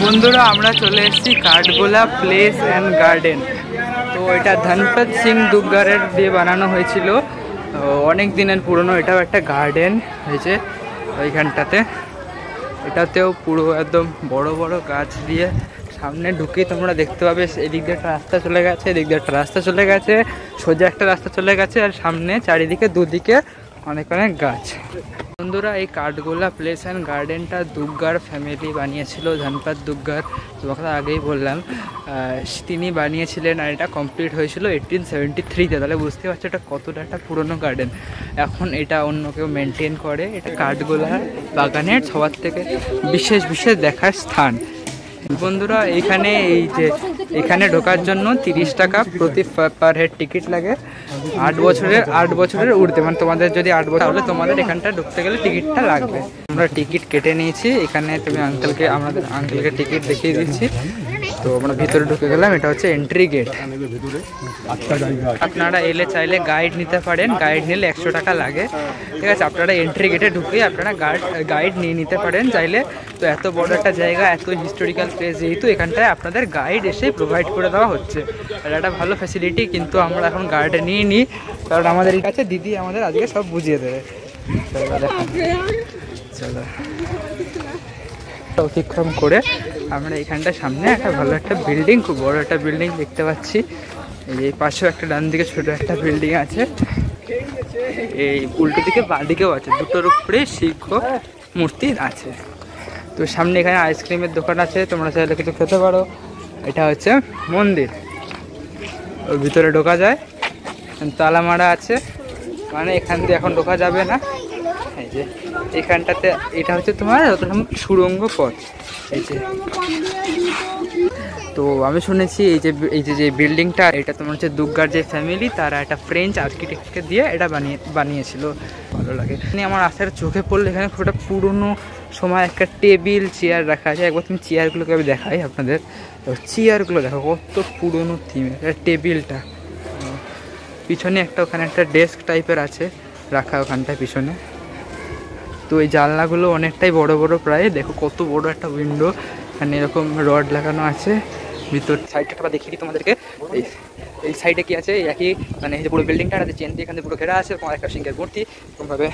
বন্ধুরা আমরা চলে এসেছি কাঠগোলা প্লেস অ্যান্ড গার্ডেন। তো এটা ধনপত সিং দুগ্গারের দিয়ে বানানো হয়েছিল, অনেক দিনের পুরনো। এটাও একটা গার্ডেন হয়েছে ওইখানটাতে। এটাতেও পুরো একদম বড় বড় গাছ দিয়ে সামনে ঢুকে তোমরা দেখতে পাবে এদিক দিয়ে একটা রাস্তা চলে গেছে, এদিক দিয়ে একটা রাস্তা চলে গেছে, সোজা একটা রাস্তা চলে গেছে, আর সামনে চারিদিকে দুদিকে অনেক অনেক গাছ। বন্ধুরা এই কাঠগোলা প্লেস অ্যান্ড গার্ডেনটা দুগ্গার ফ্যামিলি বানিয়েছিল। ধনপত দুগ্গার তোমাকে আগেই বললাম, তিনি বানিয়েছিলেন, আর এটা কমপ্লিট হয়েছিল 1873-তে। তাহলে বুঝতে পারছো এটা কতটা একটা পুরনো গার্ডেন। এখন এটা অন্য কেউ মেনটেন করে। এটা কাঠগোলা বাগানের সবার থেকে বিশেষ বিশেষ দেখার স্থান। বন্ধুরা এইখানে এখানে ঢোকার জন্য 30 টাকা প্রতি পার হেড টিকিট লাগে। 8 বছরের ঊর্ধ্বে, মানে তোমাদের যদি 8 বছর হলে তোমাদের এখানটা ঢুকতে গেলে টিকিটটা লাগবে। আমরা টিকিট কেটে নিয়েছি। এখানে তুমি আমাদের আঙ্কেলকে টিকিট দেখিয়ে দিচ্ছি। তো আমরা ভিতরে ঢুকে গেলাম। এটা হচ্ছে এন্ট্রি গেট। আপনারা এলে চাইলে গাইড নিতে পারেন, গাইড নিলে 100 টাকা লাগে, ঠিক আছে। আপনারা এন্ট্রি গেটে ঢুকে আপনারা গাইড নিয়ে নিতে পারেন চাইলে। তো এত বড় একটা জায়গা, এত হিস্টোরিক্যাল প্লেস যেহেতু, এখানটায় আপনাদের গাইড এসে প্রোভাইড করে দেওয়া হচ্ছে। এটা একটা ভালো ফ্যাসিলিটি, কিন্তু আমরা এখন গাইডে নিয়ে নিই, কারণ আমাদের কাছে দিদি আমাদের আজকে সব বুঝিয়ে দেবে। চলো অতিক্রম করে আমরা এখানটার সামনে একটা ভালো একটা বিল্ডিং, খুব বড় একটা বিল্ডিং দেখতে পাচ্ছি। এই পাশেও একটা ডান দিকে ছোট একটা বিল্ডিং আছে, এই উল্টো দিকে বাঁ দিকেও আছে, দুটোর উপরে শিখ মূর্তি আছে। তো সামনে এখানে আইসক্রিমের দোকান আছে, তোমরা চাইলে কিছু খেতে পারো। এটা হচ্ছে মন্দির, ওর ভিতরে ঢোকা যায়, তালা মারা আছে, মানে এখান দিয়ে এখন ঢোকা যাবে না। এই যে এখানটাতে এটা হচ্ছে তোমার সুড়ঙ্গ পথ। এই যে তো আমি শুনেছি এই যে বিল্ডিংটা, এটা তোমার হচ্ছে দুগ্গার যে ফ্যামিলি, তারা একটা ফ্রেঞ্চ আর্কিটেক্টকে দিয়ে এটা বানিয়েছিল। ভালো লাগে। আমার আসার চোখে পড়লে এখানে পুরোটা পুরনো সময় একটা টেবিল চেয়ার রাখা আছে। একবার তুমি চেয়ারগুলোকে আমি দেখাই আপনাদের। চেয়ারগুলো দেখো কত পুরনো থিমের। টেবিলটা পিছনে একটা, ওখানে একটা ডেস্ক টাইপের আছে রাখা ওখানটায় পিছনে। তো এই জানলাগুলো অনেকটাই বড় বড়, প্রায় দেখো কত বড় একটা উইন্ডো। এখানে এরকম রড লাগানো আছে। ভিতর সাইডটা দেখিয়ে দিই তোমাদেরকে। এই সাইডে কি আছে, একই মানে এই যে পুরো বিল্ডিংটা চেন দিয়ে এখানে পুরো ঘেরা আছে। তোমার একটা সিংহের মূর্তি এরকমভাবে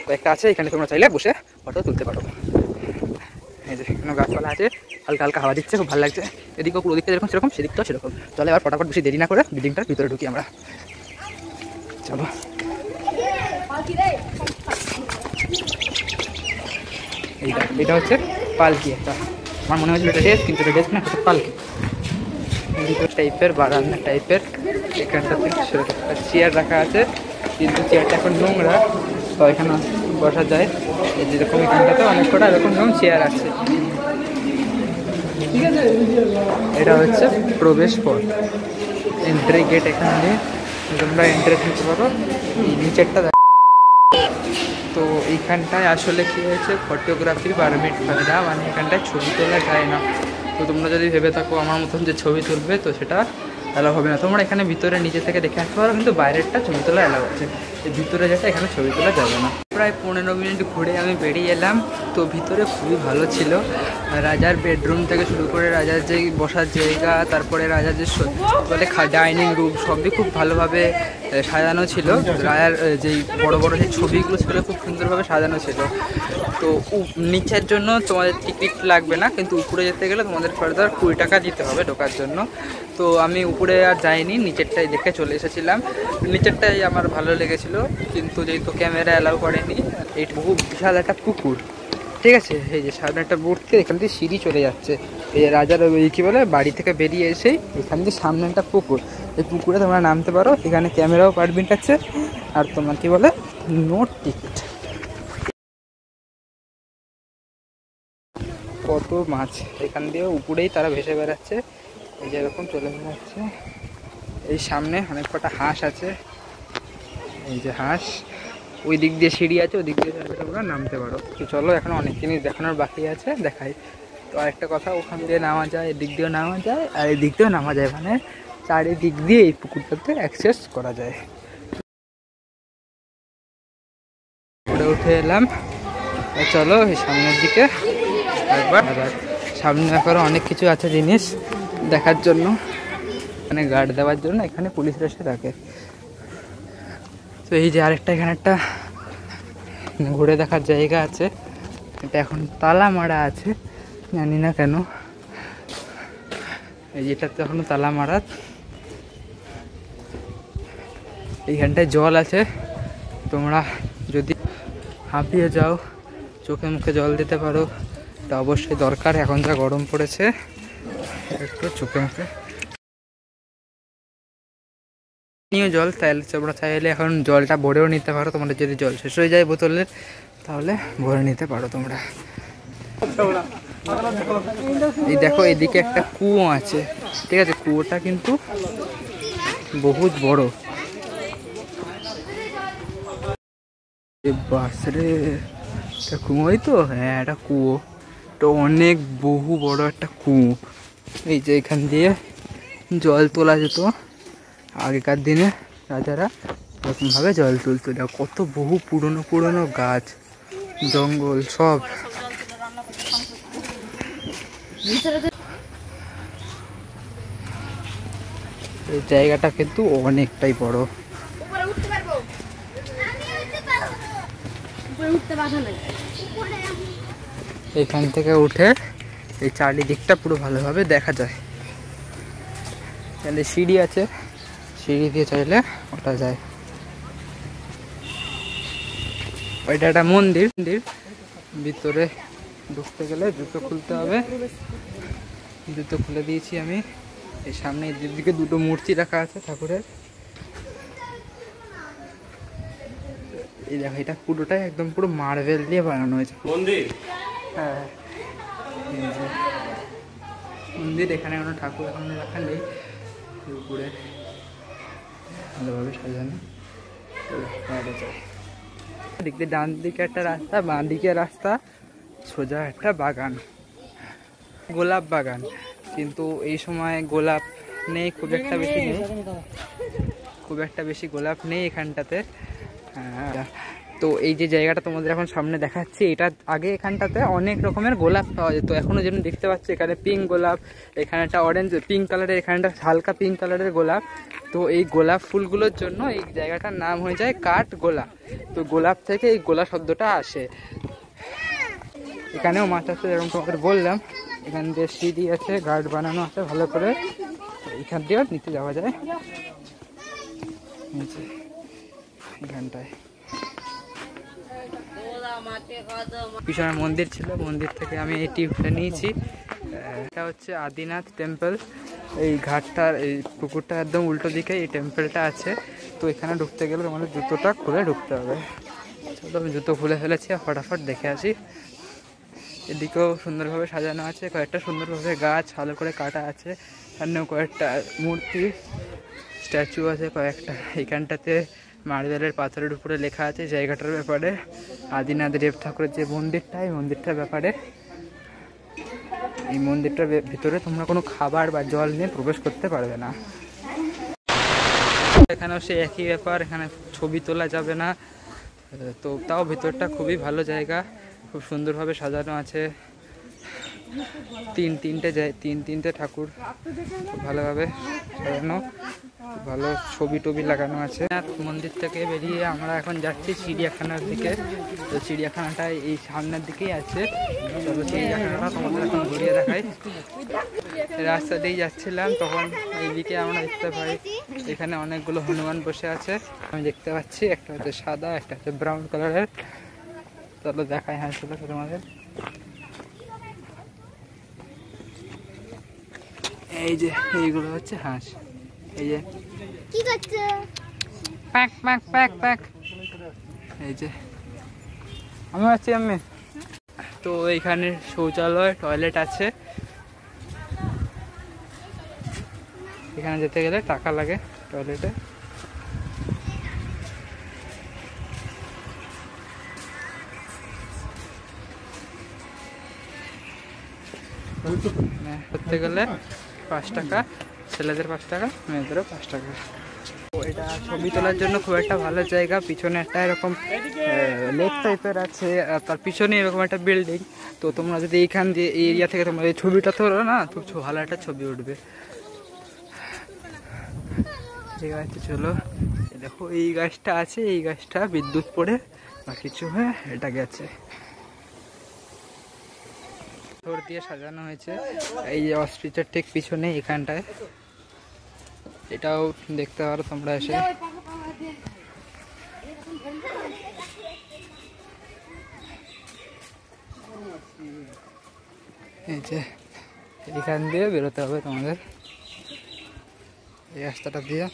কয়েকটা আছে। এখানে তোমরা চাইলে বসে ফটো তুলতে পারো। এই যে এখানে গাছপালা আছে, হালকা হালকা হাওয়া দিচ্ছে, খুব ভালো লাগছে। এদিকেও পুরো দিকটা যেরকম সেরকম, সেদিকটাও সেরকম। তাহলে এবার ফটাফট বেশি দেরি না করে বিল্ডিংটার ভিতরে ঢুকি আমরা। চলো। এটা হচ্ছে পালকি একটা, আমার মনে হয়েছিল এটা ডেস্ক, কিন্তু এটা ডেস্ক না, এটা পালকি। দুটো টাইপের বারান্দা টাইপের, এখানটাতে একটা চেয়ার রাখা আছে, কিন্তু চেয়ারটা এখন নোংরা, তো এখানে বসা যায়। এই যেরকম এখানটাতে অনেক কটা এরকম চেয়ার আছে। ঠিক আছে, এটা হচ্ছে প্রবেশ পথ, এন্ট্রি গেট। এখান দিয়ে তোমরা এন্ট্রি দিতে পারো। এই নিচেরটা তো এইখানটায় আসলে কী হয়েছে, ফটোগ্রাফির পারমিট হয় না, মানে এখানটায় ছবি তোলা যায় না। তো তোমরা যদি ভেবে থাকো আমার মতন যে ছবি তুলবে, তো সেটা অ্যালাউ হবে না। তোমরা এখানে ভিতরে নিজে থেকে দেখে আসতে পারো, কিন্তু বাইরেরটা ছবি তোলা অ্যালাউ আছে। ভিতরে যেটা, এখানে ছবি তোলা যাবে না। প্রায় 15 মিনিট ঘুরে আমি বেরিয়ে এলাম। তো ভিতরে খুবই ভালো ছিল। রাজার বেডরুম থেকে শুরু করে রাজার যে বসার জায়গা, তারপরে রাজার যে বলে ডাইনিং রুম, সবই খুব ভালোভাবে সাজানো ছিল। রাজার যেই বড় বড় যে ছবিগুলো ছিল খুব সুন্দরভাবে সাজানো ছিল। তো নিচের জন্য তোমাদের টিকিট লাগবে না, কিন্তু উপরে যেতে গেলে তোমাদের ফার্দার 20 টাকা দিতে হবে ঢোকার জন্য। তো আমি উপরে আর যাইনি, নিচেরটাই দেখে চলে এসেছিলাম। নিচেরটাই আমার ভালো লেগেছিল, কিন্তু যেহেতু ক্যামেরা অ্যালাউ করেনি। এই বহু বিশাল একটা পুকুর, ঠিক আছে। এই যে সামনে একটা মূর্তি, এখান থেকে সিঁড়ি চলে যাচ্ছে। এই রাজার কী বলে বাড়ি থেকে বেরিয়ে এসেই এখান থেকে সামনে একটা পুকুর, এই পুকুরে তোমরা নামতে পারো। এখানে ক্যামেরাও পারমিট আছে, আর তোমার কী বলে নো টিকিট। কত মাছ এখান দিয়ে উপরেই তারা ভেসে বেড়াচ্ছে, এই যে এরকম চলে বেড়াচ্ছে। এই সামনে অনেক কটা হাঁস আছে, এই যে হাঁস। ওই দিক দিয়ে সিঁড়ি আছে, ওই দিক দিয়ে তোমরা নামতে পারো। তো চলো, এখন অনেক জিনিস দেখানোর বাকি আছে, দেখাই। তো আরেকটা কথা, ওখান দিয়ে নামা যায়, এদিক দিয়েও নামা যায়, আর এদিক দিয়েও নামা যায়, মানে চারিদিক দিয়ে এই পুকুরটাতে অ্যাক্সেস করা যায়। উঠে এলাম, চলো এই সামনের দিকে একবার সামনে ব্যাপারে অনেক কিছু আছে জিনিস দেখার জন্য, মানে গার্ড দেওয়ার জন্য এখানে পুলিশরা এসে থাকে। তো এই যে আরেকটা এখানে একটা ঘুরে দেখার জায়গা আছে, এটা এখন তালা মারা আছে, জানি না কেন। এই যেটাতে এখনো তালা মারা। এইখানটায় জল আছে, তোমরা যদি হাঁপিয়ে যাও চোখে মুখে জল দিতে পারো, এটা অবশ্যই দরকার। এখন যা গরম পড়েছে, একটু চোখে মুখে নিয়ে জল, তাহলে তোমরা চাইলে এখন জলটা ভরেও নিতে পারো। তোমাদের যদি জল শেষ হয়ে যায় বোতলের, তাহলে ভরে নিতে পারো তোমরা। এই দেখো এদিকে একটা কুয়ো আছে, ঠিক আছে, কুয়োটা কিন্তু বহুত বড়। বাসরে কুয়োই তো, হ্যাঁ এটা কুয়ো, তো অনেক বহু বড় একটা কুয়ো। এই যে এখান দিয়ে জল তোলা যেত আগেকার দিনে, রাজারা এরকমভাবে জল তুলতো। কত বহু পুরনো পুরনো গাছ জঙ্গল সব। এই জায়গাটা কিন্তু অনেকটাই বড়। এখান থেকে উঠে এই চারিদিকটা পুরো ভালোভাবে দেখা যায়। তাহলে সিঁড়ি আছে, সিঁড়ি দিয়ে চাইলে ওঠা যায়। ওইটা একটা মন্দির, ভিতরে ঢুকতে গেলে জুতো খুলতে হবে। জুতো খুলে দিয়েছি আমি। এই সামনে দিকে দুটো মূর্তি রাখা আছে ঠাকুরের। এই দেখো এটা পুরোটাই একদম পুরো মার্বেল দিয়ে বানানো হয়েছে মন্দির। হ্যাঁ মন্দির, এখানে কোনো ঠাকুর এখন রাখা নেই, উপরে ভালোভাবে সাজানো। দিকে ডান দিকে একটা রাস্তা, বাঁ দিকে রাস্তা, সোজা একটা বাগান, গোলাপ বাগান। কিন্তু এই সময় গোলাপ নেই, খুব একটা বেশি নেই, খুব একটা বেশি গোলাপ নেই এখানটাতে। তো এই যে জায়গাটা তোমাদের এখন সামনে দেখাচ্ছি, এটা আগে এখানটাতে অনেক রকমের গোলাপ পাওয়া যেত। এখনো যেন দেখতে পাচ্ছি এখানে পিঙ্ক গোলাপ, এখানে একটা অরেঞ্জ পিঙ্ক কালারের, এখানে একটা হালকা পিঙ্ক কালারের গোলাপ। তো এই গোলাপ ফুলগুলোর জন্য এই জায়গাটার নাম হয়ে যায় কাঠ গোলা। তো গোলাপ থেকে এই গোলা শব্দটা আসে। এখানেও মাছ আছে, যেরকম তোমাদের বললাম। এখান দিয়ে সিঁড়ি আছে, গার্ড বানানো আছে ভালো করে, এখান দিয়েও নিচে যাওয়া যায়। নিচে এখানটায় পিছনে মন্দির ছিল, মন্দির থেকে আমি এই টিউবটা নিয়েছি। এটা হচ্ছে আদিনাথ টেম্পল। এই ঘাটটার, এই পুকুরটা একদম উল্টো দিকে এই টেম্পলটা আছে। তো এখানে ঢুকতে গেলে তোমাদের জুতোটা খুলে ঢুকতে হবে। চলো আমি জুতো খুলে ফেলেছি, ফটাফট দেখে আসি। এদিকেও সুন্দরভাবে সাজানো আছে, কয়েকটা সুন্দরভাবে গাছ ভালো করে কাটা আছে, সামনেও কয়েকটা মূর্তি স্ট্যাচু আছে কয়েকটা। এইখানটাতে মার্বেলের পাথরের উপরে লেখা আছে জায়গাটার ব্যাপারে, আদিনাথ দেব ঠাকুরের যে মন্দিরটা, এই মন্দিরটার ব্যাপারে। এই মন্দিরটার ভিতরে তোমরা কোনো খাবার বা জল নিয়ে প্রবেশ করতে পারবে না। এখানেও সে একই ব্যাপার, এখানে ছবি তোলা যাবে না। তো তাও ভিতরটা খুবই ভালো জায়গা, খুব সুন্দরভাবে সাজানো আছে। তিনটে ঠাকুর খুব ভালোভাবে সাজানো, ভালো ছবি টবি লাগানো আছে। মন্দির থেকে বেরিয়ে আমরা এখন যাচ্ছি চিড়িয়াখানার দিকে। তো চিড়িয়াখানাটা এই সামনের দিকেই আছে। চলো চিড়িয়াখানাটা তোমাদের এখন ঘুরিয়ে দেখাই। রাস্তা দিয়েই যাচ্ছিলাম, তখন এইদিকে আমরা দেখতে পাই এখানে অনেকগুলো হনুমান বসে আছে। আমি দেখতে পাচ্ছি একটা হচ্ছে সাদা, একটা হচ্ছে ব্রাউন কালারের। চলো দেখাই। হ্যাঁ চলো তোমাদের, এই যে এইগুলো হচ্ছে হাঁস। এই যে কি করছে, প্যাক প্যাক প্যাক প্যাক। এই যে আমি আছি আমি। তো এইখানে শৌচালয়, টয়লেট আছে। এখানে যেতে গেলে টাকা লাগে টয়লেটে। করতে গেলে 5 টাকা, ছেলেদের 5 টাকা, মেয়েদেরও 5 টাকা। এটা ছবি তোলার জন্য খুব একটা ভালো জায়গা। পিছনে একটা এরকম লেক টাইপের আছে, আর তার পিছনে এরকম একটা বিল্ডিং। তো তোমরা যদি এইখান দিয়ে এই এরিয়া থেকে তোমরা এই ছবিটা তোলো না, খুব ভালো একটা ছবি উঠবে। ঠিক আছে, চলো। দেখো এই গাছটা আছে, এই গাছটা বিদ্যুৎ পড়ে বা কিছু হয়ে এটা গেছে। দিয়ে সাজানো হয়েছে এই যে অস্ট্রিচের ঠিক পিছনে এখানটায়। এটাও দেখতে পারো তোমরা এসে। এই যে এখান দিয়ে বেরোতে হবে তোমাদের, এই রাস্তাটা দিয়ে।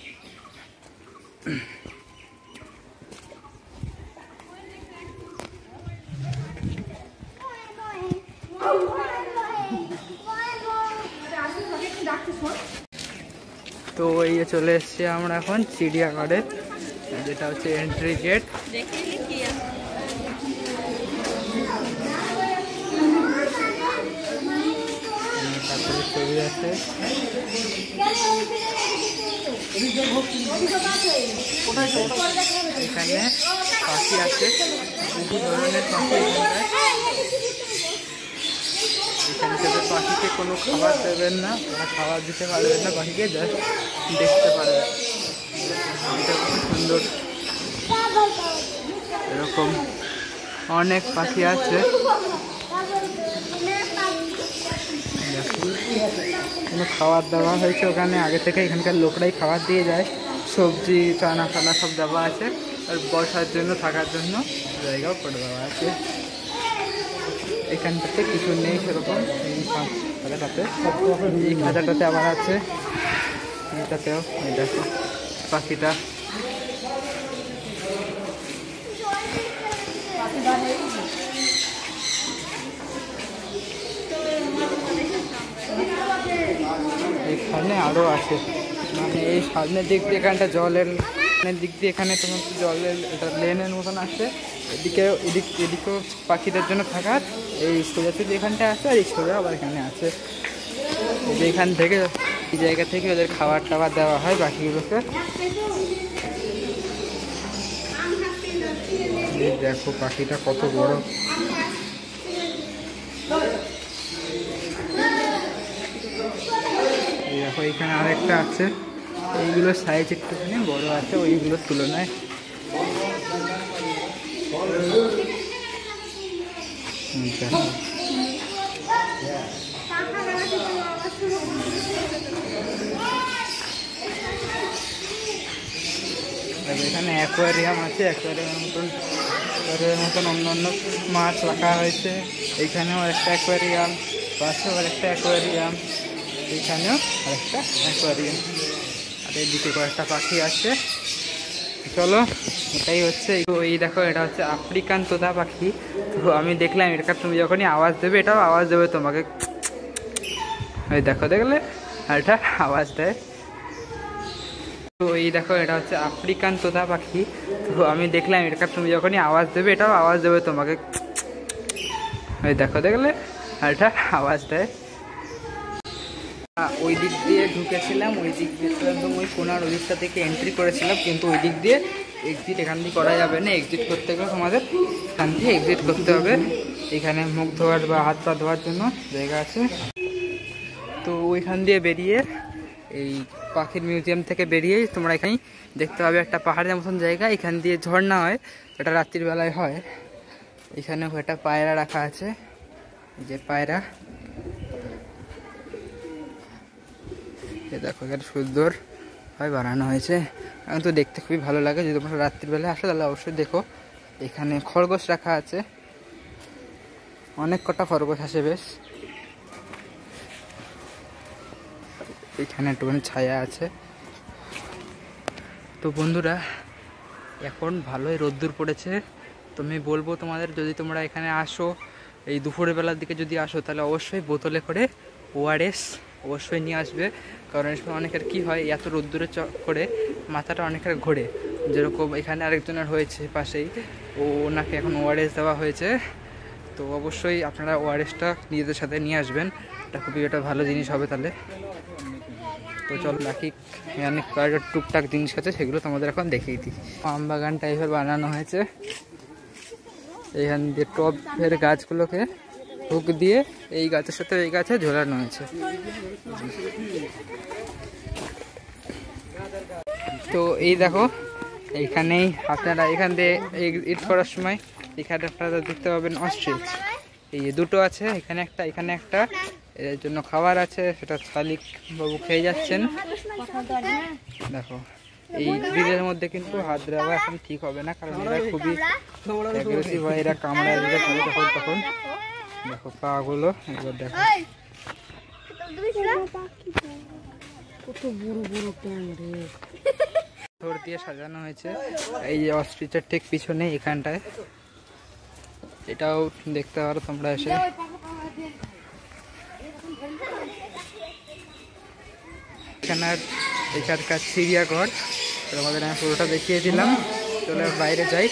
তো এই চলে এসছি আমরা এখন চিড়িয়াঘরে, যেটা হচ্ছে এন্ট্রি গেট। তারপরে ছবি আছে, এখানে পাখি আছে, বহু ধরনের পাখি। এখানে তাদের পাখিকে কোনো খাবার দেবেন না, ওরা খাবার দিতে পারবেন না, পাখিকে জাস্ট দেখতে পারবেন। এটা খুব সুন্দর, এরকম অনেক পাখি আছে। কোনো খাবার দেওয়া হয়েছে ওখানে আগে থেকে, এখানকার লোকরাই খাবার দিয়ে যায়। সবজি চানা ফানা সব দেওয়া আছে, আর বসার জন্য থাকার জন্য জায়গাও করে দেওয়া আছে। এখানটাতে কিছু নেই সেরকম, এই খাঁচাটাতে, এই খাঁচাটাতে আবার আছে, এটাতেও এই দেখো পাখিটা। এখানে আরো আছে, মানে এই সামনের দিক দিয়ে এখানটা জলের দিক দিয়ে এখানে তোমার জলের এটা লেনের মতন আছে। এদিকেও পাখিদের জন্য থাকার এই সোজাসুজি এখানটা আছে, আর এই সোজা আবার এখানে আছে। এখান থেকে এই জায়গা থেকে ওদের খাবার টাবার দেওয়া হয় পাখিগুলোকে। দেখো পাখিটা কত বড়। দেখো এখানে আরেকটা আছে, এইগুলোর সাইজ একটুখানি বড় আছে ওইগুলোর তুলনায়। এখানে অ্যাকোয়ারিয়াম আছে, অ্যাকোয়ারিয়ামের মতন অন্য অন্য মাছ রাখা হয়েছে। এইখানেও একটা অ্যাকোয়ারিয়াম, পাশেও আরেকটা অ্যাকোয়ারিয়াম, এইখানেও আরেকটা অ্যাকোয়ারিয়াম, আর এইদিকে কয়েকটা পাখি আছে। চলো, এটাই হচ্ছে। এই দেখো এটা হচ্ছে আফ্রিকান তোতা পাখি। তো আমি দেখলাম এটা, তুমি যখনই আওয়াজ দেবে এটাও আওয়াজ দেবে তোমাকে। ওই দেখো, দেখলে, আর এটা আওয়াজ দেয়। তো এই দেখো এটা হচ্ছে আফ্রিকান তোতা পাখি। তো আমি দেখলাম এটা, তুমি যখনই আওয়াজ দেবে এটাও আওয়াজ দেবে তোমাকে। ওই দেখো, দেখলে, আর এটা আওয়াজ দেয়। ওই দিক দিয়ে ঢুকেছিলাম, ওই দিক দিয়ে একদম ওই কোনার ওই দিকটা থেকে এন্ট্রি করেছিলাম, কিন্তু ওই দিক দিয়ে এক্সিট এখান দিয়ে করা যাবে না। এক্সিট করতে গেলে তোমাদের এখান দিয়ে এক্সিট করতে হবে। এখানে মুখ ধোয়ার বা হাত পা ধোয়ার জন্য জায়গা আছে। তো ওইখান দিয়ে বেরিয়ে এই পাখির মিউজিয়াম থেকে বেরিয়েই তোমরা এখানেই দেখতে পাবে একটা পাহাড়ের মতন জায়গা। এখান দিয়ে ঝর্ণা হয়, এটা রাত্রির বেলায় হয়। এখানে একটা পায়রা রাখা আছে, এই যে পায়রা। দেখো এখানে সুন্দর হয় বানানো হয়েছে, এখন তো দেখতে খুবই ভালো লাগে। যদি তোমরা রাত্রিবেলায় আসো তাহলে অবশ্যই দেখো। এখানে খরগোশ রাখা আছে, অনেক কটা খরগোশ আসে বেশ। এখানে একটুখানি ছায়া আছে। তো বন্ধুরা, এখন ভালোই রোদ্দুর পড়েছে। তুমি বলবো তোমাদের, যদি তোমরা এখানে আসো এই দুপুরের বেলার দিকে যদি আসো, তাহলে অবশ্যই বোতলে করে ওআরএস অবশ্যই নিয়ে আসবে। কারণ এই সময় অনেকের কী হয়, এত রোদ্দুরে করে মাথাটা অনেকের ঘোরে। যেরকম এখানে আরেকজনের হয়েছে পাশেই, ওনাকে এখন ওআরএস দেওয়া হয়েছে। তো অবশ্যই আপনারা ওআরএসটা নিজেদের সাথে নিয়ে আসবেন, এটা খুবই একটা ভালো জিনিস হবে তাহলে। তো চলো বাকি অনেক কয়েকটা টুকটাক জিনিস আছে সেগুলো তোমাদের এখন দেখিয়ে দিই। আম বাগান টাইপের বানানো হয়েছে, এইখান দিয়ে টবের গাছগুলোকে হুক দিয়ে এই গাছের সাথে এই গাছে ঝোলানো হয়েছে। তো এই দেখো এইখানেই আপনারা এখান দিয়ে ইট করার সময় এখানে আপনারা দেখতে পাবেন অস্ট্রিচ, এই দুটো আছে, এখানে একটা এর জন্য খাবার আছে, সেটা শালিক বাবু খেয়ে যাচ্ছেন। দেখো এই ব্রিজের মধ্যে কিন্তু হাত দেওয়া এখন ঠিক হবে না, কারণ এরা খুবই অ্যাগ্রেসিভ হয়, এরা কামড়ায় দিতে পারে তখন। দেখো পা গুলো এবার দেখো দিয়ে সাজানো হয়েছে। এই যে অস্ট্রিচের ঠিক পিছনে এখানটায়, এটাও দেখতে পারো তোমরা এসে। এখানকার চিড়িয়াঘর তোমাদের আমি পুরোটা দেখিয়ে দিলাম। চলে বাইরে যাই।